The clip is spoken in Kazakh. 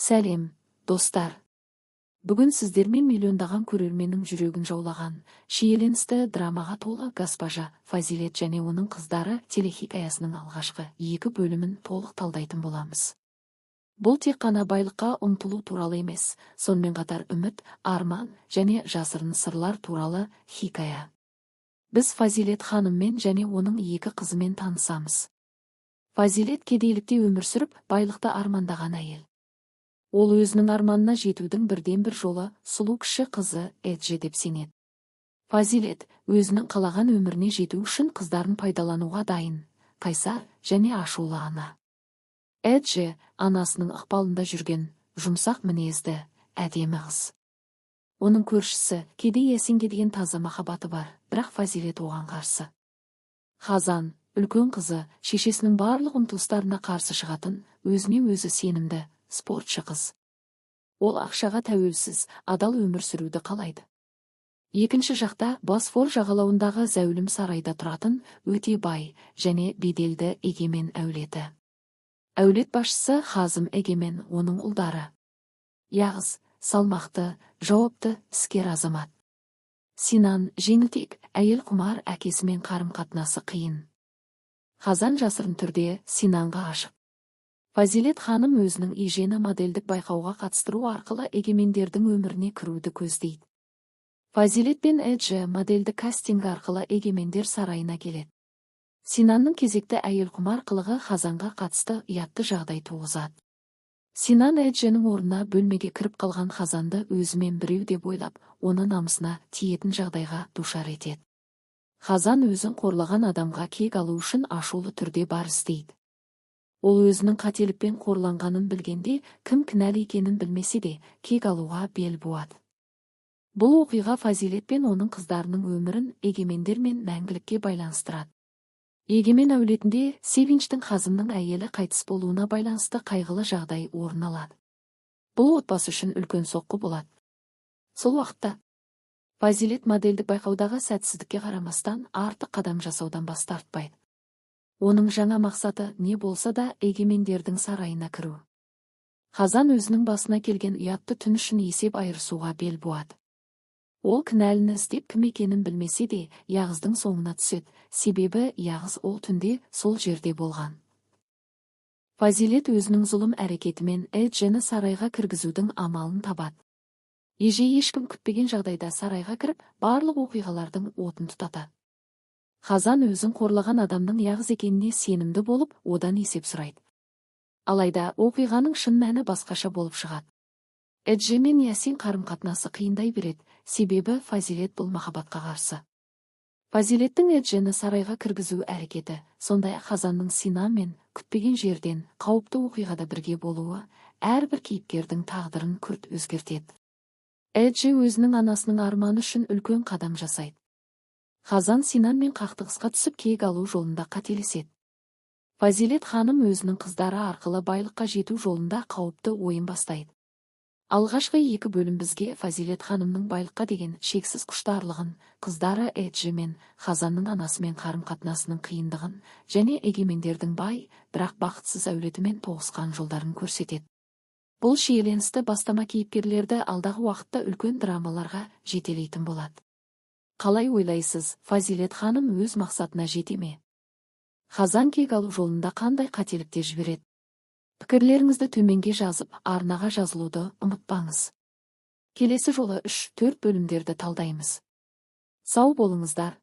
Сәлем, достар. Бүгін сіздермен миллиондаған көрерменнің жүрегін жаулаған, шиеленісті драмаға толы Госпожа Фазилет және оның қыздары телехикаясының алғашқы 2 бөлімін толық талдайтын боламыз. Бұл тек қана байлыққа ұмтылу туралы емес, сонымен қатар үміт, арман және жасырын сырлар туралы хикая. Біз Фазилет ханыммен және оның 2 қызымен танысамыз. Фазилет кедейлікте өмір сүріп, байлықты армандаған әйел. Ол өзінің арманына жетудің бірден-бір жолы сұлу кіші қызы Эдже деп сенеді. Фазилет өзінің қалаған өміріне жету үшін қыздарын пайдалануға дайын, қайсар және ашулы ана. Эдже анасының ықпалында жүрген, жұмсақ мінезді, әдемі қыз. Оның көршісі кедей Ясинге деген таза махаббаты бар, бірақ Фазилет оған қарсы. Хазан, үлкен қызы, шешесінің барлық ұмтылыстарына қарсы шығатын, өзіне өзі сенімді, спортшы қыз. Ол ақшаға тәуелсіз, адал өмір сүруді қалайды. Екінші жақта Босфор жағалауындағы зәулім сарайда тұратын өте бай және беделді егемен әулеті. Әулет басшысы Хазым егемен, оның ұлдары. Яғыз, салмақты, жауапты, іскер азамат. Синан жеңілтек, әйел құмар, әкесімен қарым-қатынасы қиын. Хазан жасырын түрде Синанға ғашық. Фазилет ханым өзінің ежені модельдік байқауға қатыстыру арқылы егемендердің өміріне кіруді көздейді. Фазилет пен Эдже модельдік кастинг арқылы егемендер сарайына келеді. Синанның кезекті әйел құмар қылығы Хазанға қатысты ұятты жағдай туғызады. Синан Эдженің орнына бөлмеге кіріп қалған Хазанды өзімен біреу деп ойлап, оны намысына тиетін жағдайға душар етеді. Хазан өзін қорлаған адамға кек алу үшін ашулы түрде бар істейді. Ол өзінің қателікпен қорланғанын білгенде, кім кінәлі екенін білмесе де, кек алуға бел буады. Бұл оқиға Фазилет пен оның қыздарының өмірін егемендермен мәңгілікке байланыстырады. Егемен әулетінде Севинчтің Хазымның әйелі қайтыс болуына байланысты қайғылы жағдай орын алады. Бұл отбасы үшін үлкен соққы болады. Сол уақытта Фазилет модельдік байқаудағы сәтсіздікке қарамастан артық қадам жасаудан бас тартпайды. Оның жаңа мақсаты не болса да егемендердің сарайына кіру. Хазан өзінің басына келген ұятты түн үшін есеп айырысуға бел буады. Ол кінәліні іздеп кім екенін білмесе де, Яғыздың соңына түседі, себебі Яғыз ол түнде сол жерде болған. Фазилет өзінің зұлым әрекетімен Эджені сарайға кіргізудің амалын табады. Еже ешкім күтпеген жағдайда сарайға кіріп, барлық оқиғалардың отын тұтатады. Хазан өзін қорлаған адамның Яғыз екеніне сенімді болып, одан есеп сұрайды. Алайда оқиғаның шын мәні басқаша болып шығады. Эдже мен Ясин қарым-қатынасы қиындай береді, себебі Фазилет бұл махаббатқа қарсы. Фазилеттің Эджені сарайға кіргізу әрекеті, сондай-ақ Хазанның Синан мен күтпеген жерден қауіпті оқиғада бірге болуы, әрбір кейіпкердің тағдырын күрт өзгертеді. Эдже өзінің анасының арманы үшін үлкен қадам жасайды. Хазан Синанмен қақтығысқа түсіп кек алу жолында қателеседі. Фазилет ханым өзінің қыздары арқылы байлыққа жету жолында қауіпті ойын бастайды. Алғашқы 2 бөлім бізге Фазилет ханымның байлыққа деген шексіз құштарлығын, қыздары Эдже мен Хазанның анасымен қарым-қатынасының қиындығын және егемендердің бай, бірақ бақытсыз әулетімен тоғысқан жолдарын көрсетеді. Бұл шиеленісті бастама кейіпкерлерді алдағы уақытта үлкен драмаларға жетелейтін болады. Қалай ойлайсыз, Фазилет ханым өз мақсатына жете ме? Хазан кек алу жолында қандай қателіктер жібереді? Пікірлеріңізді төменге жазып, арнаға жазылуды ұмытпаңыз. Келесі жолы 3-4 бөлімдерді талдаймыз. Сау болыңыздар.